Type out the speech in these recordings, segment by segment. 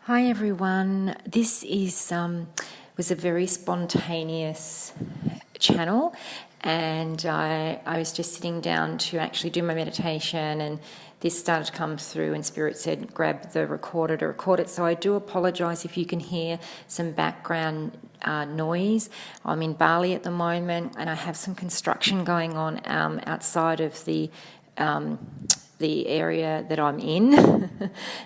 Hi everyone. This is was a very spontaneous channel, and I was just sitting down to actually do my meditation, and this started to come through, and Spirit said grab the recorder to record it. So I do apologise if you can hear some background noise. I'm in Bali at the moment, and I have some construction going on outside of the area that I'm in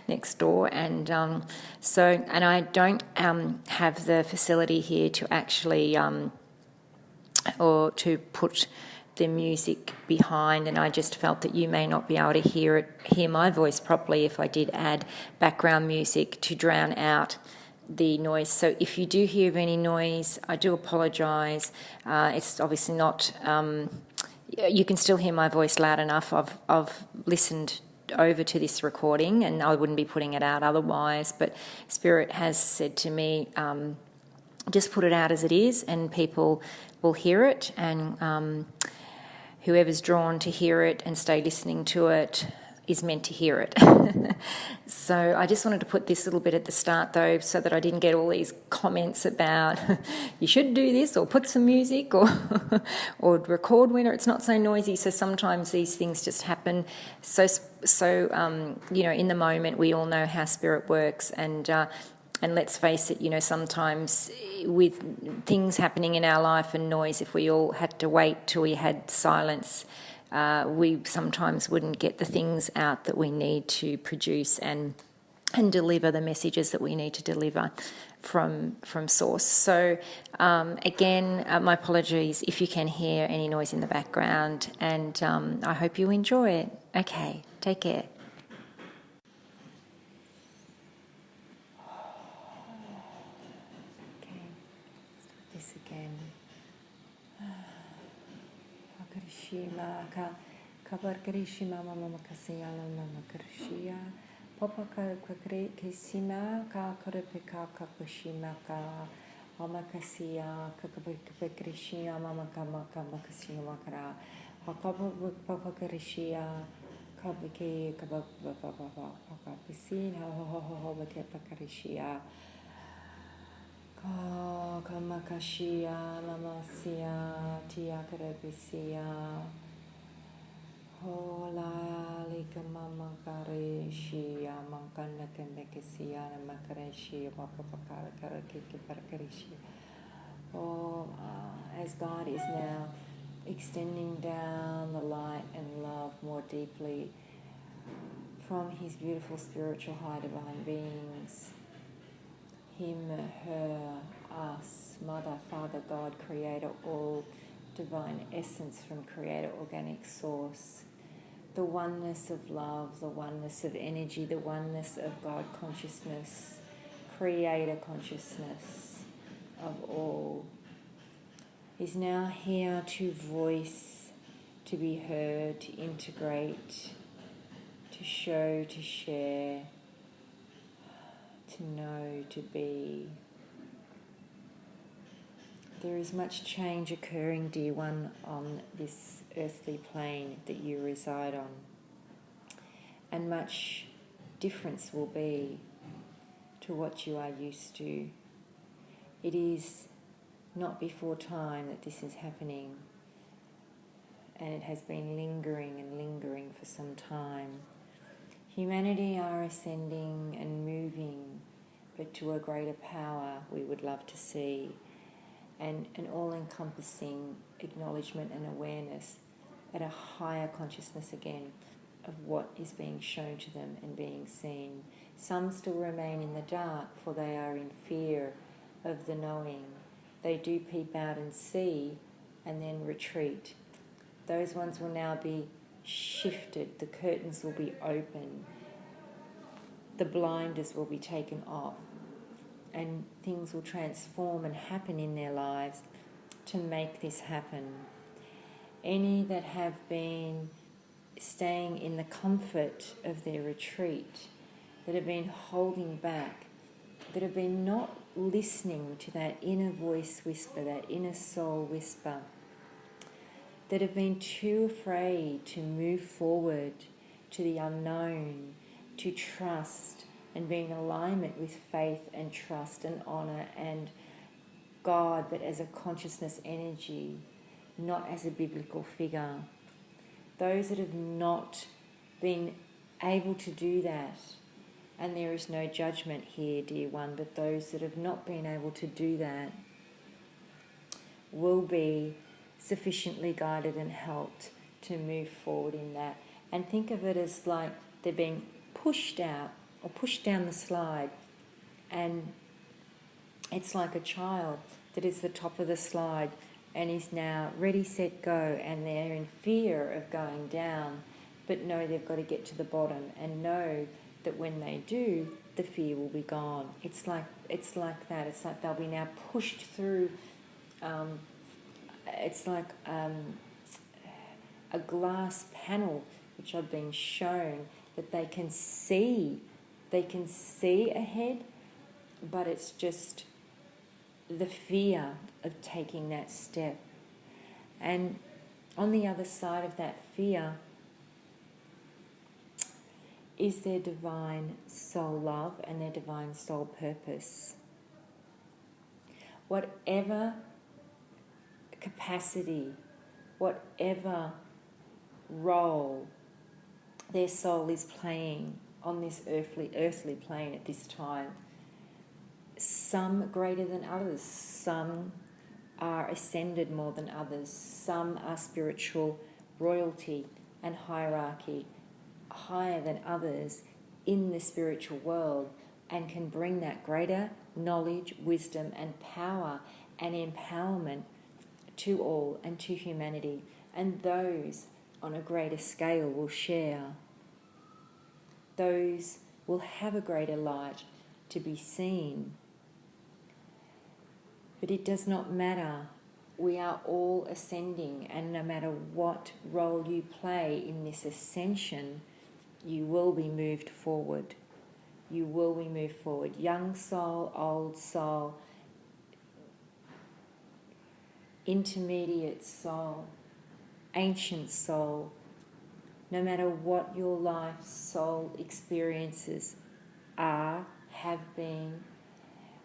next door, and I don't have the facility here to actually or to put the music behind, and I just felt that you may not be able to hear my voice properly if I did add background music to drown out the noise. So if you do hear any noise, I do apologise. It's obviously not you can still hear my voice loud enough. I've listened over to this recording, and I wouldn't be putting it out otherwise, but Spirit has said to me, just put it out as it is, and people will hear it, and whoever's drawn to hear it and stay listening to it is meant to hear it. So I just wanted to put this little bit at the start, though, so that I didn't get all these comments about you should do this or put some music or or record when it's not so noisy. So sometimes these things just happen. So in the moment, we all know how Spirit works, and let's face it, sometimes with things happening in our life and noise, if we all had to wait till we had silence, we sometimes wouldn't get the things out that we need to produce and deliver the messages that we need to deliver from Source. So again, my apologies if you can hear any noise in the background, and I hope you enjoy it. Okay, take care. Okay, let's do this again. Krishima ka kabar Krishima mama kasiyala mama Krishia papa ka Krishima ka korepeka ka Krishima ka mama kasiya ka Krishia mama kama kasiyama kara papa Krishia ka beke ka papa pisin ho beke Krishia Kamakashia, Mamasia, Tiakarabisia, Hola, Lika Mamakareshi, Mankana Kanakasia, Makareshi, Papakara Karakiki Parakarishi. Oh, as God is now extending down the light and love more deeply from His beautiful spiritual high divine beings, Him, her, us, Mother, Father, God, Creator, all divine essence from Creator, organic source, the oneness of love, the oneness of energy, the oneness of God consciousness, Creator consciousness of all, is now here to voice, to be heard, to integrate, to show, to share, to know, to be. There is much change occurring, dear one, on this earthly plane that you reside on, and much difference will be to what you are used to. It is not before time that this is happening, and it has been lingering for some time. Humanity are ascending and moving, but to a greater power we would love to see, and an all-encompassing acknowledgement and awareness at a higher consciousness again of what is being shown to them and being seen. Some still remain in the dark, for they are in fear of the knowing. They do peep out and see and then retreat. Those ones will now be shifted, the curtains will be open, the blinders will be taken off, and things will transform and happen in their lives to make this happen. Any that have been staying in the comfort of their retreat, that have been holding back, that have been not listening to that inner voice whisper, that inner soul whisper, that have been too afraid to move forward to the unknown, to trust, and be in alignment with faith and trust and honour and God, but as a consciousness energy, not as a biblical figure. Those that have not been able to do that, and there is no judgment here, dear one, but those that have not been able to do that will be sufficiently guided and helped to move forward in that. And think of it as like they're being pushed out or pushed down the slide, and it's like a child that is the top of the slide and is now ready, set, go, and they're in fear of going down, but know they've got to get to the bottom and know that when they do, the fear will be gone. It's like that. It's like they'll be now pushed through. It's like a glass panel which I've been shown that they can see. They can see ahead, but it's just the fear of taking that step. And on the other side of that fear is their divine soul love and their divine soul purpose. Whatever capacity, whatever role their soul is playing on this earthly plane at this time, some greater than others, some are ascended more than others, some are spiritual royalty and hierarchy higher than others in the spiritual world, and can bring that greater knowledge, wisdom and power and empowerment to all and to humanity. And those on a greater scale will share. Those will have a greater light to be seen. But it does not matter. We are all ascending, and no matter what role you play in this ascension, you will be moved forward. You will be moved forward. Young soul, old soul, intermediate soul, ancient soul, no matter what your life's soul experiences are, have been,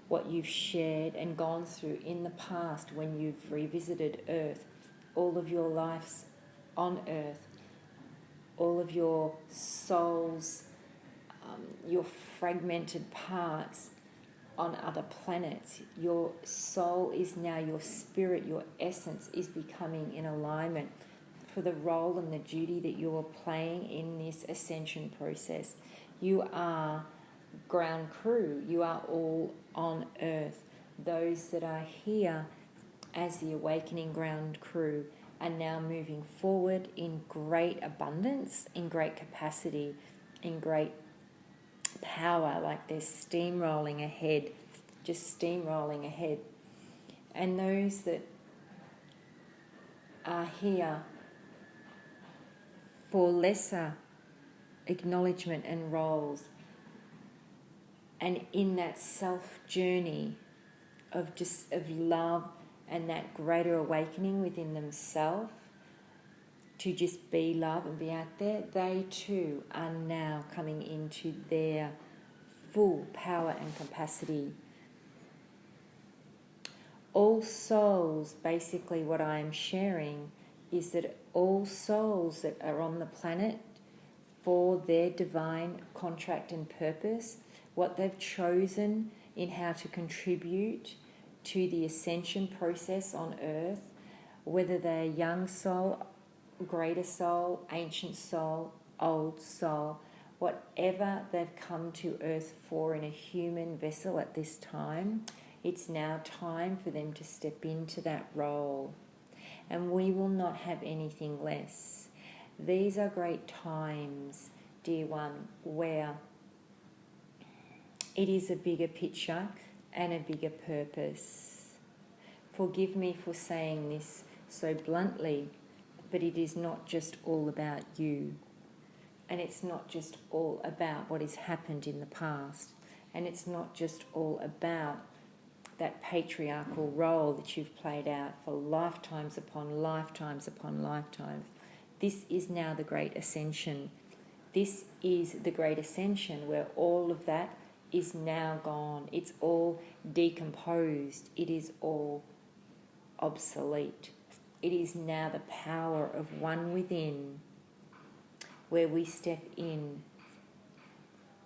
what you've shared and gone through in the past when you've revisited Earth, all of your lives on Earth, all of your soul's, your fragmented parts on other planets. Your soul is now, your spirit, your essence is becoming in alignment for the role and the duty that you are playing in this ascension process. You are ground crew. You are all on Earth. Those that are here as the awakening ground crew are now moving forward in great abundance, in great capacity, in great power, like they're steamrolling ahead, just steamrolling ahead. And those that are here for lesser acknowledgement and roles, and in that self journey of love and that greater awakening within themselves to just be love and be out there, they too are now coming into their full power and capacity. All souls, basically what I am sharing is that all souls that are on the planet for their divine contract and purpose, what they've chosen in how to contribute to the ascension process on Earth, whether they're young soul, greater soul, ancient soul, old soul, whatever they've come to Earth for in a human vessel at this time, it's now time for them to step into that role. And we will not have anything less. These are great times, dear one, where it is a bigger picture and a bigger purpose. Forgive me for saying this so bluntly, but it is not just all about you. And it's not just all about what has happened in the past. And it's not just all about that patriarchal role that you've played out for lifetimes upon lifetimes upon lifetimes. This is now the great ascension. This is the great ascension where all of that is now gone. It's all decomposed. It is all obsolete. It is now the power of one within, where we step in.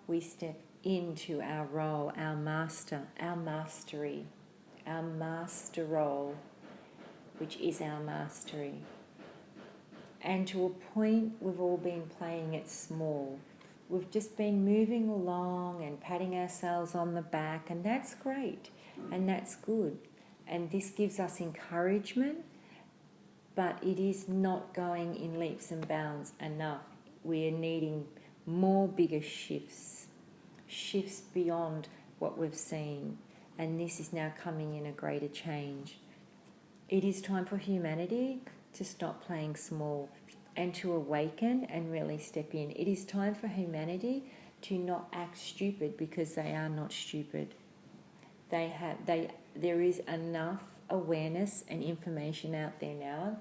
We step into our role, our master, our mastery, our master role, which is our mastery. And to a point, we've all been playing it small. We've just been moving along and patting ourselves on the back, and that's great, and that's good. And this gives us encouragement, but it is not going in leaps and bounds enough. We are needing more bigger shifts beyond what we've seen, and this is now coming in a greater change. It is time for humanity to stop playing small and to awaken and really step in. It is time for humanity to not act stupid, because they are not stupid. There is enough awareness and information out there now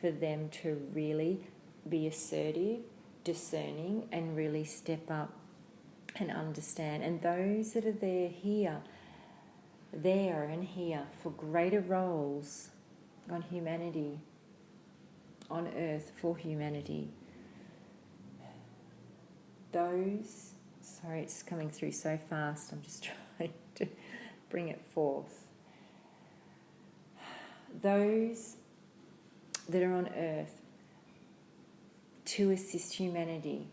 for them to really be assertive, discerning, and really step up and understand. And those that are there and here for greater roles on humanity, on earth for humanity. Sorry, it's coming through so fast, I'm just trying to bring it forth. Those that are on earth to assist humanity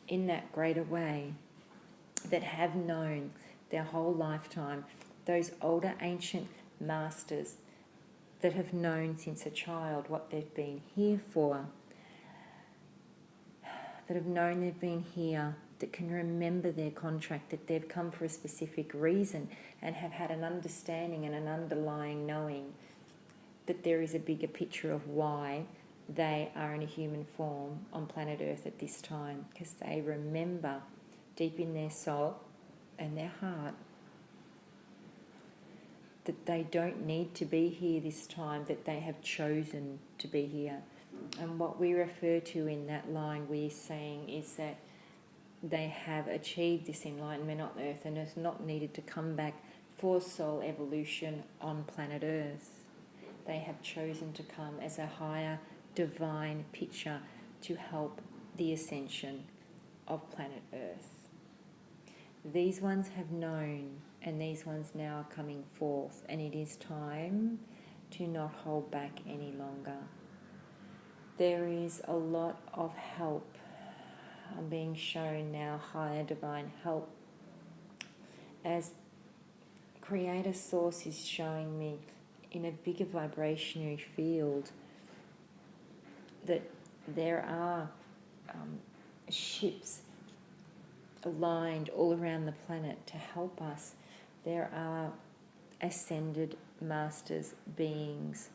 in that greater way, that have known their whole lifetime, those older ancient masters that have known since a child what they've been here for, that have known they've been here, that can remember their contract, that they've come for a specific reason, and have had an understanding and an underlying knowing that there is a bigger picture of why they are in a human form on planet Earth at this time, because they remember deep in their soul and their heart that they don't need to be here this time, that they have chosen to be here. And what we refer to in that line we're saying is that they have achieved this enlightenment on Earth and has not needed to come back for soul evolution on planet Earth. They have chosen to come as a higher divine picture to help the ascension of planet Earth. These ones have known, and these ones now are coming forth, and it is time to not hold back any longer. There is a lot of help. I'm being shown now higher divine help, as Creator Source is showing me in a bigger vibrationary field that there are ships aligned all around the planet to help us. There are ascended masters, beings,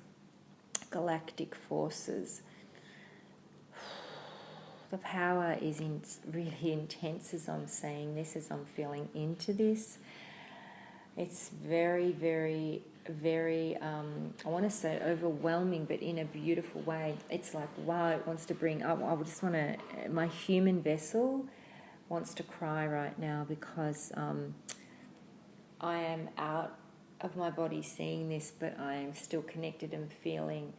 galactic forces. The power is really intense as I'm saying this, as I'm feeling into this. It's very, very, very, I want to say overwhelming, but in a beautiful way. It's like, wow, it wants to bring up, I just want to, my human vessel wants to cry right now, because I am out of my body seeing this, but I am still connected and feeling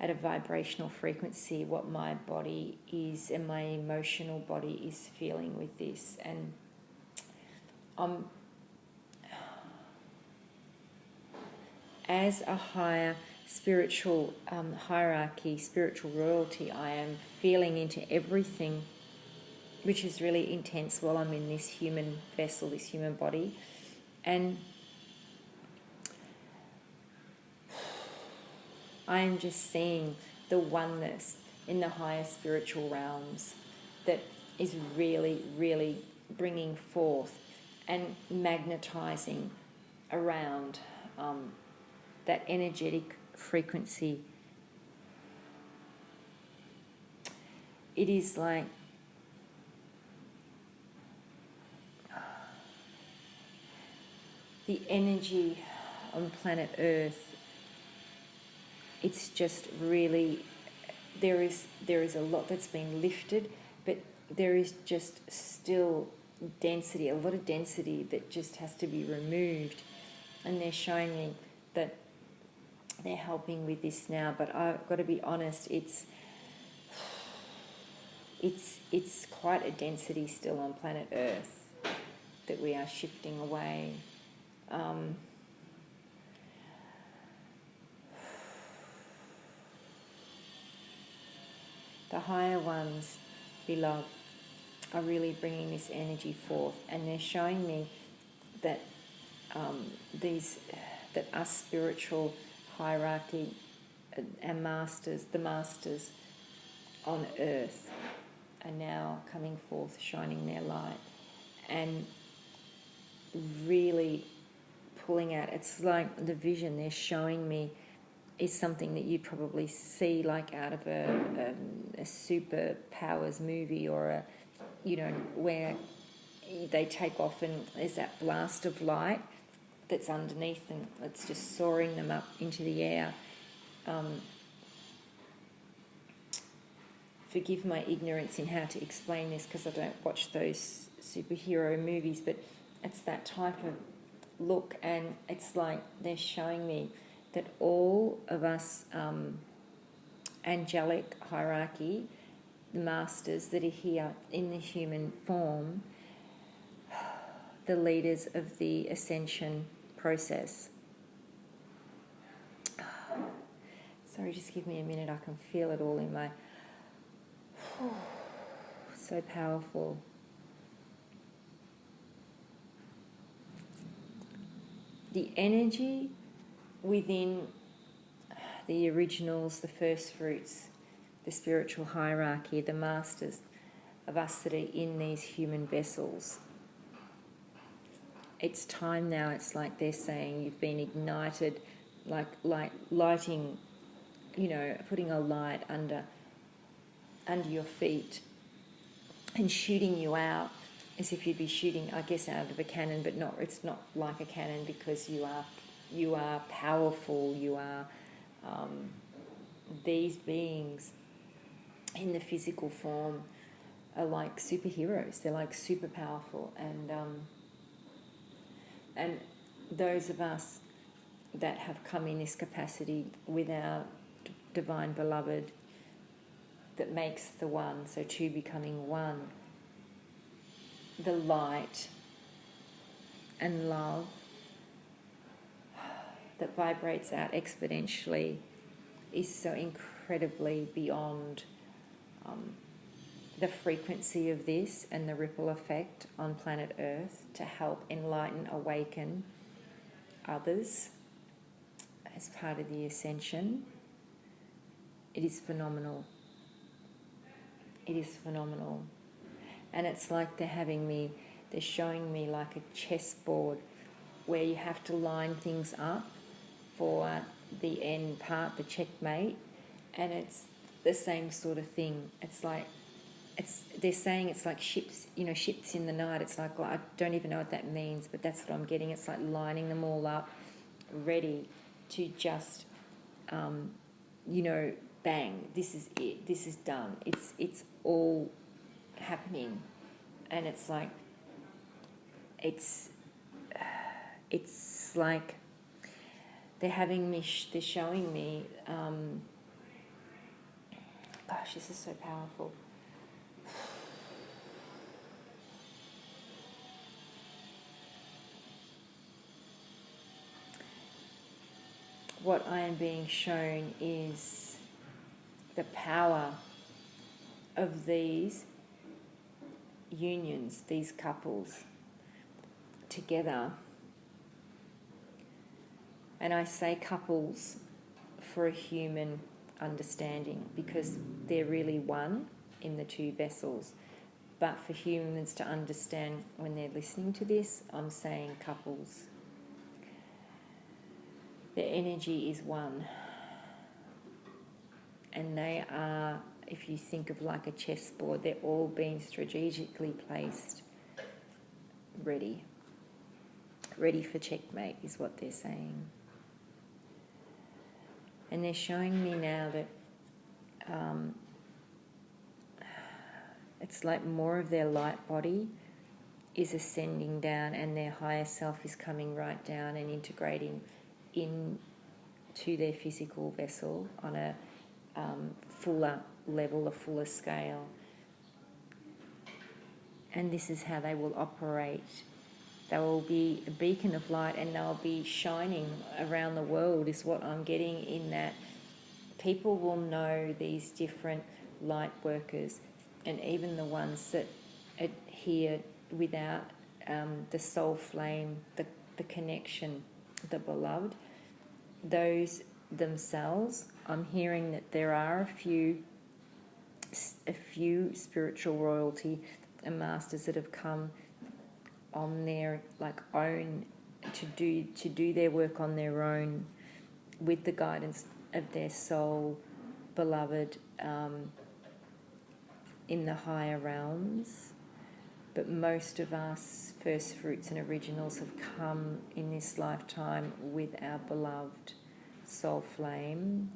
at a vibrational frequency what my body is and my emotional body is feeling with this. And as a higher spiritual hierarchy, spiritual royalty, I am feeling into everything, which is really intense while I'm in this human vessel, this human body. And I am just seeing the oneness in the higher spiritual realms that is really, really bringing forth and magnetizing around that energetic frequency. It is like the energy on planet Earth. It's just really, there is a lot that's been lifted, but there is just still density, a lot of density that just has to be removed. And they're showing me that they're helping with this now. But I've got to be honest, it's quite a density still on planet Earth that we are shifting away. The higher ones, beloved, are really bringing this energy forth, and they're showing me that that us spiritual hierarchy and masters, the masters on earth, are now coming forth, shining their light, and really pulling out. It's like the vision they're showing me is something that you'd probably see like out of a superpowers movie, or where they take off and there's that blast of light that's underneath them, it's just soaring them up into the air. Forgive my ignorance in how to explain this, because I don't watch those superhero movies, but it's that type of look, and it's like they're showing me that all of us angelic hierarchy, the masters that are here in the human form, the leaders of the ascension process. Sorry, just give me a minute. I can feel it all in my... so powerful. The energy within the originals, the first fruits, the spiritual hierarchy, the masters of us that are in these human vessels. It's time now. It's like they're saying you've been ignited, like lighting, putting a light under your feet and shooting you out as if you'd be shooting, I guess, out of a cannon, but not. It's not like a cannon, because you are powerful. You are these beings in the physical form are like superheroes. They're like super powerful, and those of us that have come in this capacity with our divine beloved that makes the one, so two becoming one, the light and love that vibrates out exponentially is so incredibly beyond the frequency of this and the ripple effect on planet Earth to help enlighten, awaken others as part of the ascension. It is phenomenal. It is phenomenal. And it's like they're showing me like a chessboard where you have to line things up for the end part, the checkmate, and it's the same sort of thing. It's like, they're saying it's like ships, ships in the night. It's like, I don't even know what that means, but that's what I'm getting. It's like lining them all up, ready to just, bang, this is it, this is done. It's all happening, and it's like, it's like they're showing me, gosh, this is so powerful. What I am being shown is the power of these unions, these couples together. And I say couples for a human understanding, because they're really one in the two vessels. But for humans to understand when they're listening to this, I'm saying couples. Their energy is one. And they are, if you think of like a chessboard, they're all being strategically placed, ready for checkmate is what they're saying. And they're showing me now that it's like more of their light body is ascending down, and their higher self is coming right down and integrating into their physical vessel on a fuller level, a fuller scale. And this is how they will operate. They will be a beacon of light, and they'll be shining around the world, is what I'm getting, in that people will know these different light workers, and even the ones that adhere without the soul flame, the connection, the beloved, those themselves. I'm hearing that there are a few spiritual royalty and masters that have come on their own to do their work on their own with the guidance of their soul beloved in the higher realms. But most of us first fruits and originals have come in this lifetime with our beloved soul flame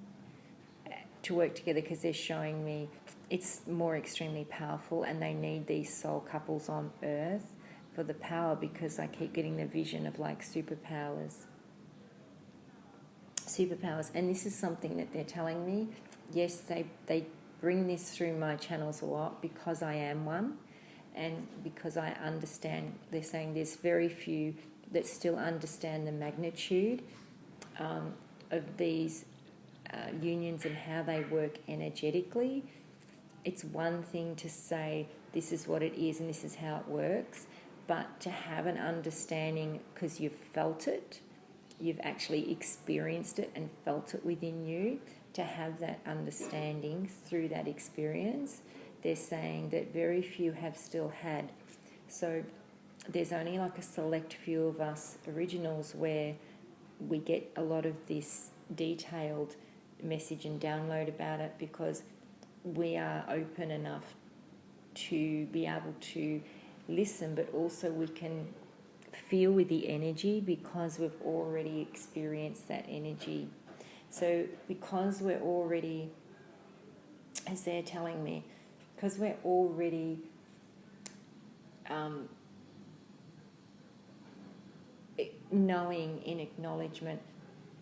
to work together, because they're showing me it's more extremely powerful, and they need these soul couples on earth for the power, because I keep getting the vision of superpowers. And this is something that they're telling me. Yes, they bring this through my channels a lot, because I am one, and because I understand. They're saying there's very few that still understand the magnitude of these unions and how they work energetically. It's one thing to say this is what it is and this is how it works, but to have an understanding because you've felt it, you've actually experienced it and felt it within you, to have that understanding through that experience, they're saying that very few have still had. So there's only a select few of us originals where we get a lot of this detailed message and download about it, because we are open enough to be able to listen, but also we can feel with the energy because we've already experienced that energy. So because we're already, as they're telling me, because we're already knowing in acknowledgement,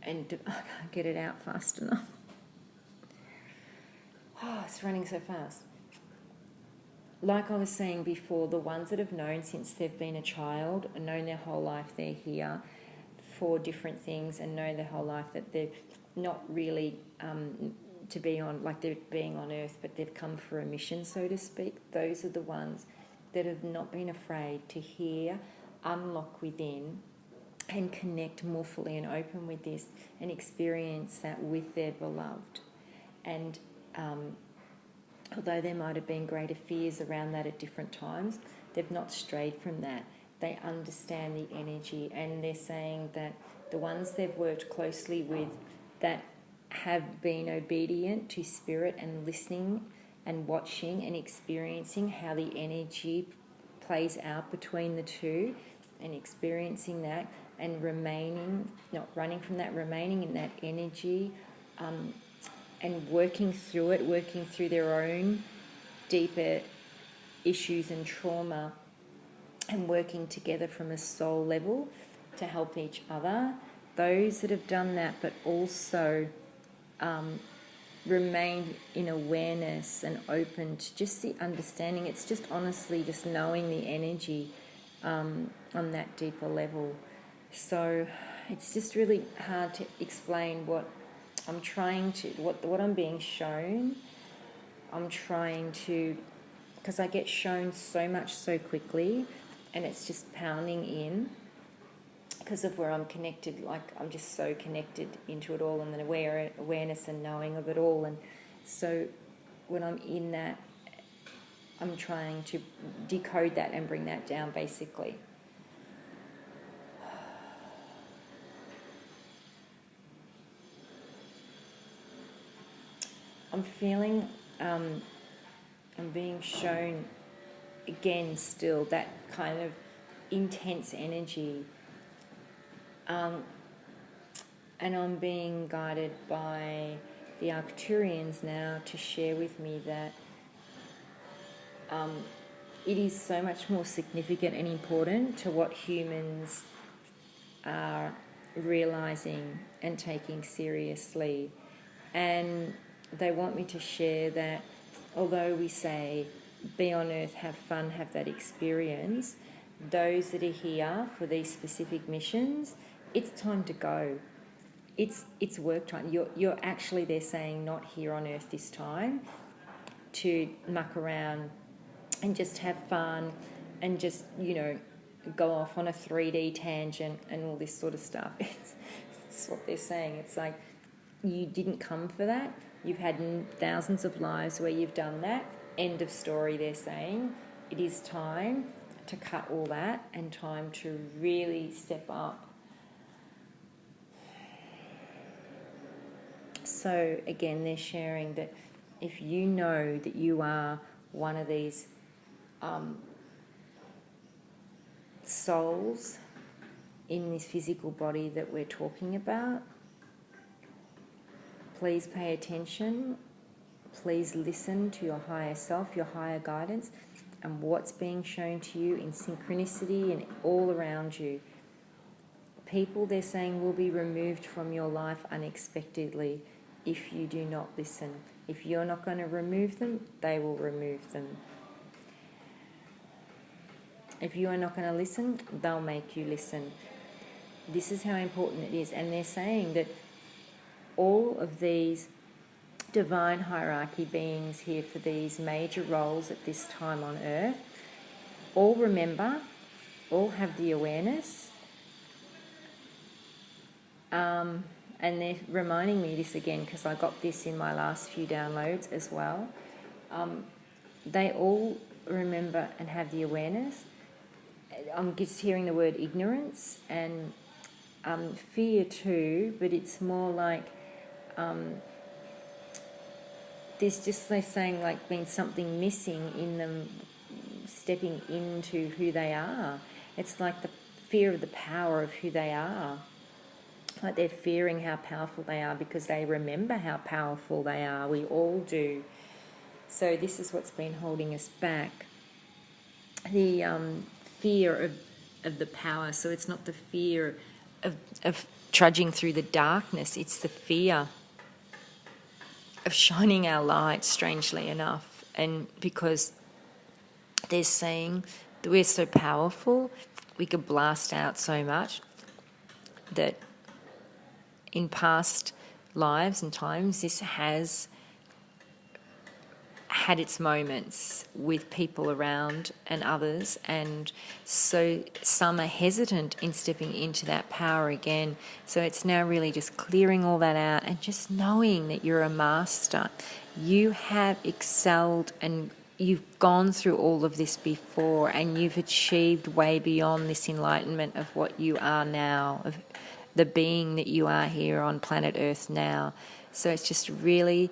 and I can't get it out fast enough. Oh, it's running so fast. Like I was saying before, the ones that have known since they've been a child, and known their whole life they're here for different things, and know their whole life that they're not really to be on, they're being on earth, but they've come for a mission, so to speak. Those are the ones that have not been afraid to hear, unlock within, and connect more fully and open with this, and experience that with their beloved. And although there might have been greater fears around that at different times, they've not strayed from that. They understand the energy, and they're saying that the ones they've worked closely with that have been obedient to spirit and listening and watching and experiencing how the energy plays out between the two, and experiencing that and remaining, not running from that, remaining in that energy, and working through it, working through their own deeper issues and trauma, and working together from a soul level to help each other. Those that have done that, but also remained in awareness and open to just the understanding. It's just honestly just knowing the energy on that deeper level. So it's just really hard to explain what I'm trying to, what I'm being shown. I'm trying to, because I get shown so much so quickly, and it's just pounding in because of where I'm connected. I'm just so connected into it all, and then awareness and knowing of it all. And so when I'm in that, I'm trying to decode that and bring that down, basically. I'm feeling, I'm being shown again still that kind of intense energy, and I'm being guided by the Arcturians now to share with me that it is so much more significant and important to what humans are realizing and taking seriously. And they want me to share that although we say be on earth, have fun, have that experience, those that are here for these specific missions, it's time to go. It's work time. You're actually, they're saying, not here on earth this time to muck around and just have fun and just, go off on a 3D tangent and all this sort of stuff. It's what they're saying. It's like, you didn't come for that. You've had thousands of lives where you've done that. End of story, they're saying. It is time to cut all that and time to really step up. So again, they're sharing that if you know that you are one of these souls in this physical body that we're talking about, please pay attention. Please listen to your higher self, your higher guidance, and what's being shown to you in synchronicity and all around you. People, they're saying, will be removed from your life unexpectedly if you do not listen. If you're not going to remove them, they will remove them. If you are not going to listen, they'll make you listen. This is how important it is. And they're saying that all of these divine hierarchy beings here for these major roles at this time on earth all remember, all have the awareness, and they're reminding me this again because I got this in my last few downloads as well. They all remember and have the awareness. I'm just hearing the word ignorance and fear too, but it's more like there's just, they're saying, like been something missing in them stepping into who they are. It's like the fear of the power of who they are. Like they're fearing how powerful they are because they remember how powerful they are. We all do. So this is what's been holding us back. The fear of the power. So it's not the fear of trudging through the darkness. It's the fear of shining our light, strangely enough. And because they're saying that we're so powerful, we could blast out so much that in past lives and times this has had its moments with people around and others, and so some are hesitant in stepping into that power again. So it's now really just clearing all that out and just knowing that you're a master. You have excelled and you've gone through all of this before, and you've achieved way beyond this enlightenment of what you are now, of the being that you are here on planet Earth now. So it's just really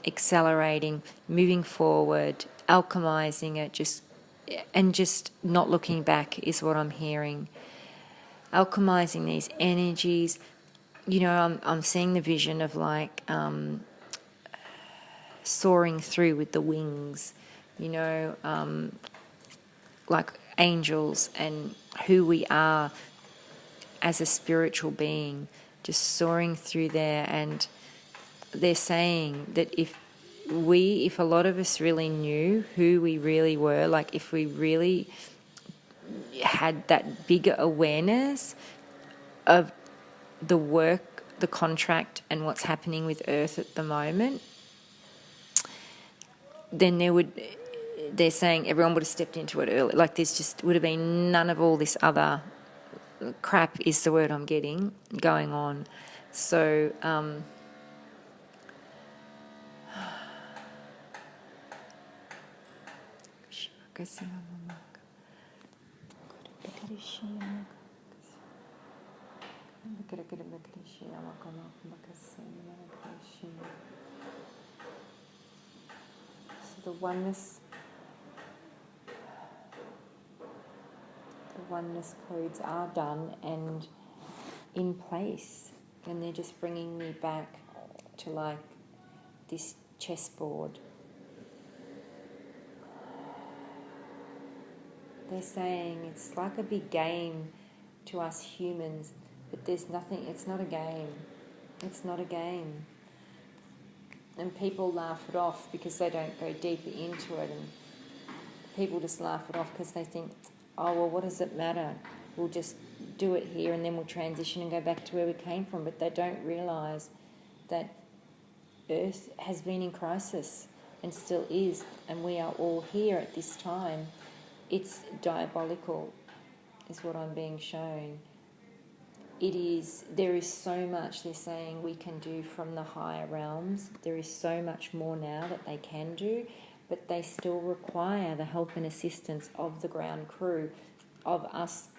accelerating, moving forward, alchemizing it, just not looking back is what I'm hearing. Alchemizing these energies. I'm seeing the vision of like soaring through with the wings, like angels, and who we are as a spiritual being, just soaring through there. And they're saying that if a lot of us really knew who we really were, like if we really had that bigger awareness of the work, the contract, and what's happening with Earth at the moment, then they're saying everyone would have stepped into it early. Like there's just would have been none of all this other crap, is the word I'm getting, going on. So so the oneness codes are done and in place, and they're just bringing me back to like this chessboard. They're saying it's like a big game to us humans, but there's nothing, it's not a game. It's not a game. And people laugh it off because they don't go deeper into it, and people just laugh it off because they think, oh, well, what does it matter? We'll just do it here and then we'll transition and go back to where we came from. But they don't realise that Earth has been in crisis and still is, and we are all here at this time. It's diabolical, is what I'm being shown. There is so much, they're saying, we can do from the higher realms. There is so much more now that they can do, but they still require the help and assistance of the ground crew, of us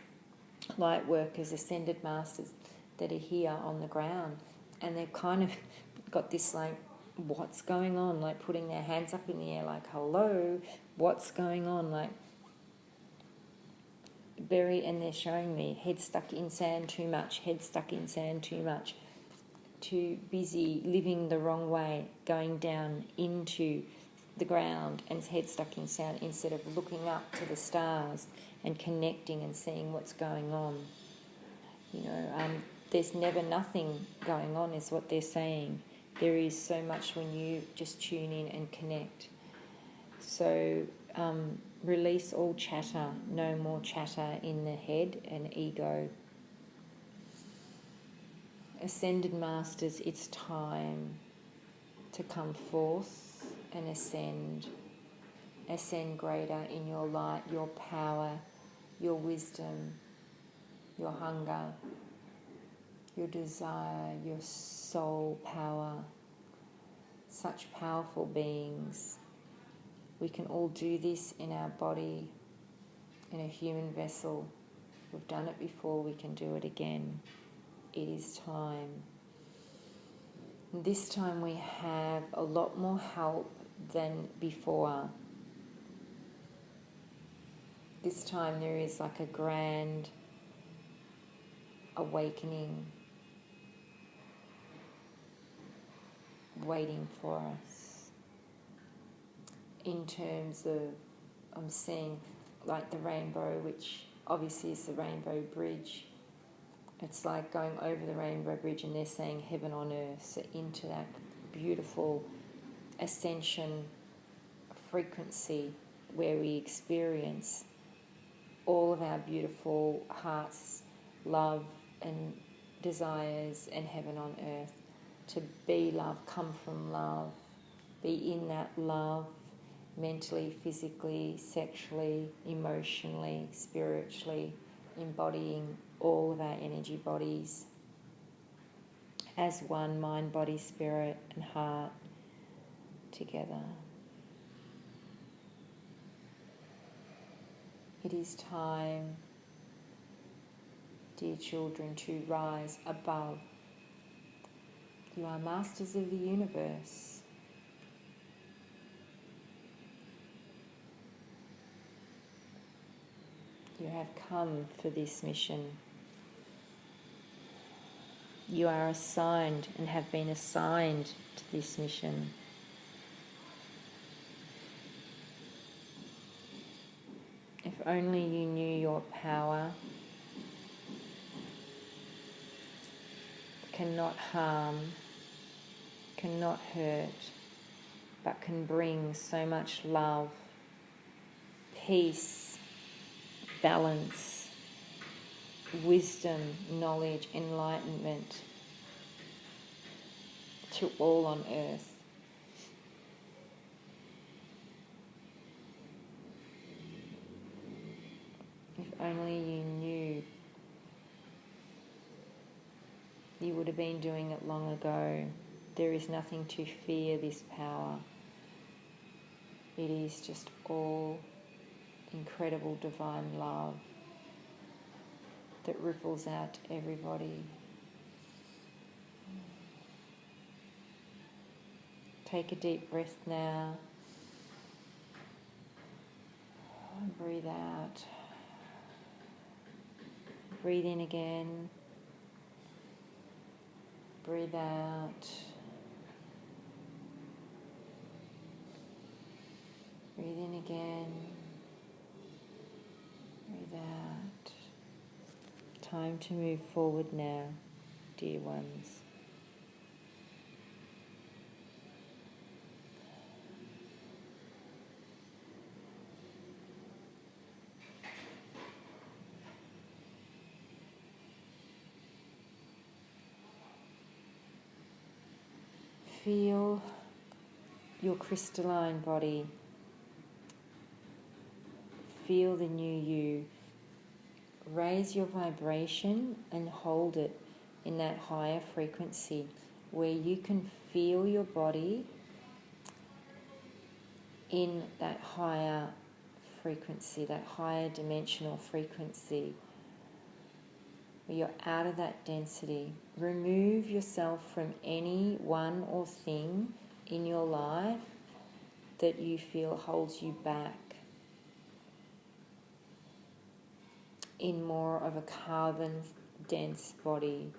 light workers, ascended masters that are here on the ground. And they've kind of got this like, what's going on? Like putting their hands up in the air like, hello, what's going on? Like, and they're showing me head stuck in sand too much, head stuck in sand too much, too busy living the wrong way, going down into the ground and head stuck in sand instead of looking up to the stars and connecting and seeing what's going on. You know, there's never nothing going on is what they're saying. There is so much when you just tune in and connect. So release all chatter, no more chatter in the head and ego. Ascended Masters, it's time to come forth and ascend. Ascend greater in your light, your power, your wisdom, your hunger, your desire, your soul power. Such powerful beings. We can all do this in our body, in a human vessel. We've done it before, we can do it again. It is time. And this time we have a lot more help than before. This time there is like a grand awakening waiting for us. In terms of, I'm seeing like the rainbow, which obviously is the rainbow bridge. It's like going over the rainbow bridge and they're saying heaven on earth, so into that beautiful ascension frequency where we experience all of our beautiful hearts, love and desires, and heaven on earth. To be love, come from love, be in that love, mentally, physically, sexually, emotionally, spiritually, embodying all of our energy bodies as one, mind, body, spirit and heart together. It is time, dear children, to rise above. You are masters of the universe. You have come for this mission. You are assigned and have been assigned to this mission. If only you knew your power cannot harm, cannot hurt, but can bring so much love, peace, balance, wisdom, knowledge, enlightenment to all on earth. If only you knew, you would have been doing it long ago. There is nothing to fear this power. It is just all incredible divine love that ripples out to everybody. Take a deep breath now. And breathe out. Breathe in again. Breathe out. Breathe in again. Breathe out. Time to move forward now, dear ones. Feel your crystalline body. Feel the new you. Raise your vibration and hold it in that higher frequency where you can feel your body in that higher frequency, that higher dimensional frequency, where you're out of that density. Remove yourself from any one or thing in your life that you feel holds you back in more of a carbon dense body,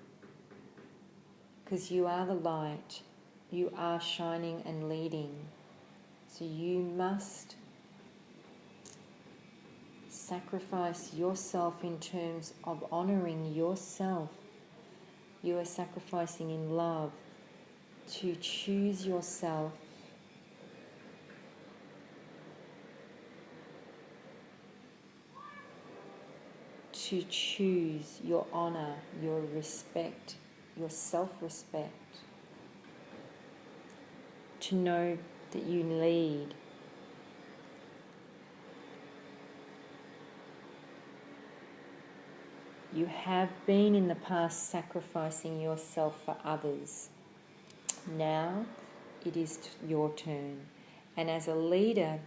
because you are the light, you are shining and leading, so you must sacrifice yourself in terms of honouring yourself. You are sacrificing in love to choose yourself, to choose your honour, your respect, your self-respect, to know that you lead. You have been in the past sacrificing yourself for others. Now it is your turn. And as a leader,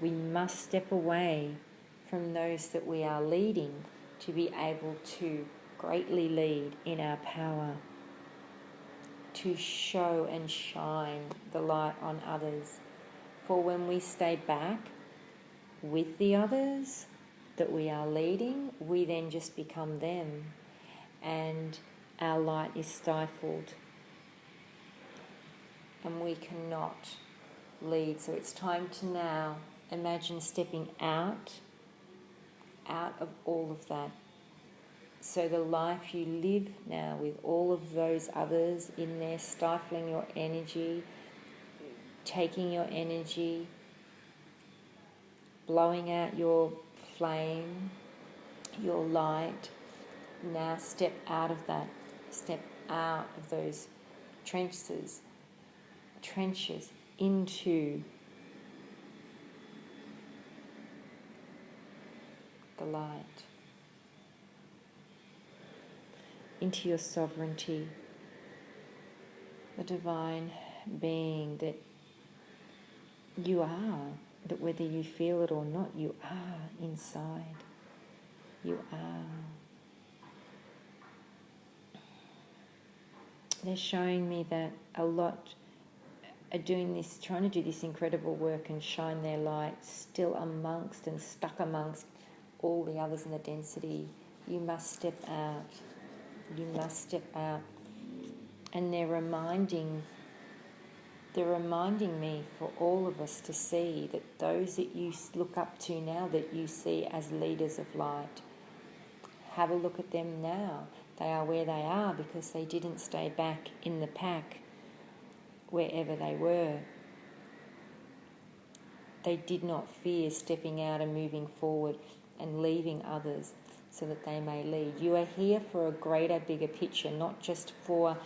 we must step away from those that we are leading to be able to greatly lead in our power, to show and shine the light on others. For when we stay back with the others that we are leading, we then just become them, and our light is stifled and we cannot lead. So it's time to now imagine stepping out of all of that. So the life you live now with all of those others in there stifling your energy, taking your energy, blowing out your flame, your light. Now step out of that. Step out of those trenches into the light, into your sovereignty, the divine being that you are, that whether you feel it or not, you are inside. You are. They're showing me that a lot are doing this, trying to do this incredible work and shine their light still amongst and stuck amongst all the others in the density. You must step out. You must step out. And they're reminding me for all of us to see that those that you look up to now, that you see as leaders of light, have a look at them now. They are where they are because they didn't stay back in the pack wherever they were. They did not fear stepping out and moving forward and leaving others so that they may lead. You are here for a greater, bigger picture, not just for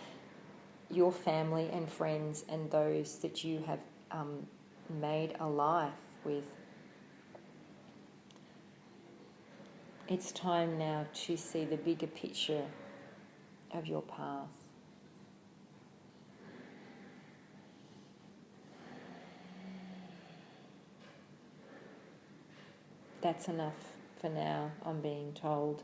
your family and friends and those that you have made a life with. It's time now to see the bigger picture of your path. That's enough for now, I'm being told.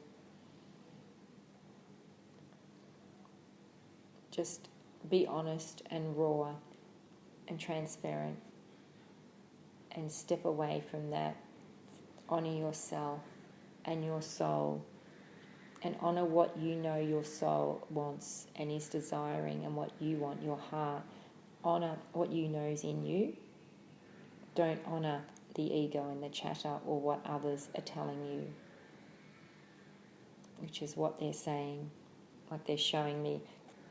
Just be honest and raw and transparent and step away from that. Honour yourself and your soul, and honour what you know your soul wants and is desiring, and what you want, your heart. Honour what you know is in you. Don't honour the ego and the chatter or what others are telling you. which is what they're saying. Like they're showing me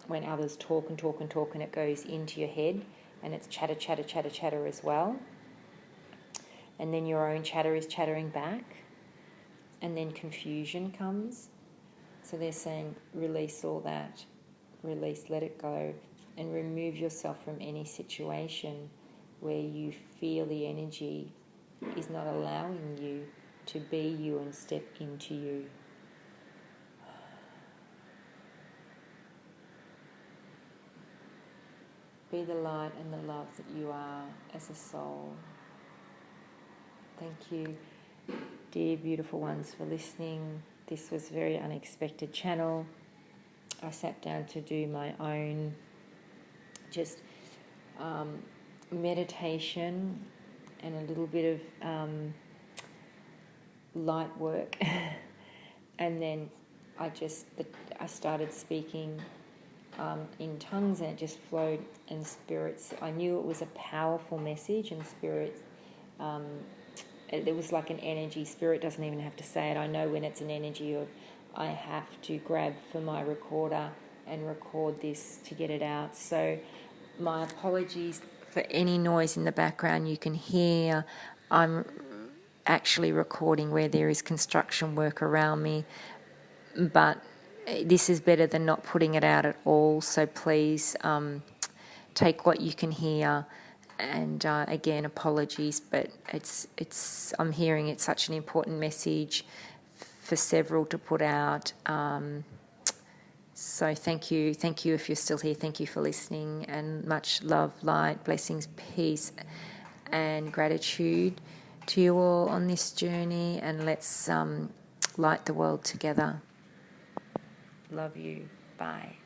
when others talk and talk and talk and it goes into your head and it's chatter, chatter, chatter, chatter as well. And then your own chatter is chattering back. And then confusion comes. So they're saying release all that. Release, let it go. And remove yourself from any situation where you feel the energy is not allowing you to be you and step into you. Be the light and the love that you are as a soul. Thank you, dear beautiful ones, for listening. This was a very unexpected channel. I sat down to do my own just meditation and a little bit of light work. And then I started speaking in tongues, and it just flowed. And spirits, I knew it was a powerful message, and spirits, it was like an energy. Spirit doesn't even have to say it. I know when it's an energy of I have to grab for my recorder and record this to get it out. So my apologies for any noise in the background you can hear. I'm actually recording where there is construction work around me, but this is better than not putting it out at all. So please take what you can hear. And again, apologies, but I'm hearing it's such an important message for several to put out. So thank you if you're still here. Thank you for listening, and much love, light, blessings, peace, and gratitude to you all on this journey. And let's light the world together. Love you. Bye.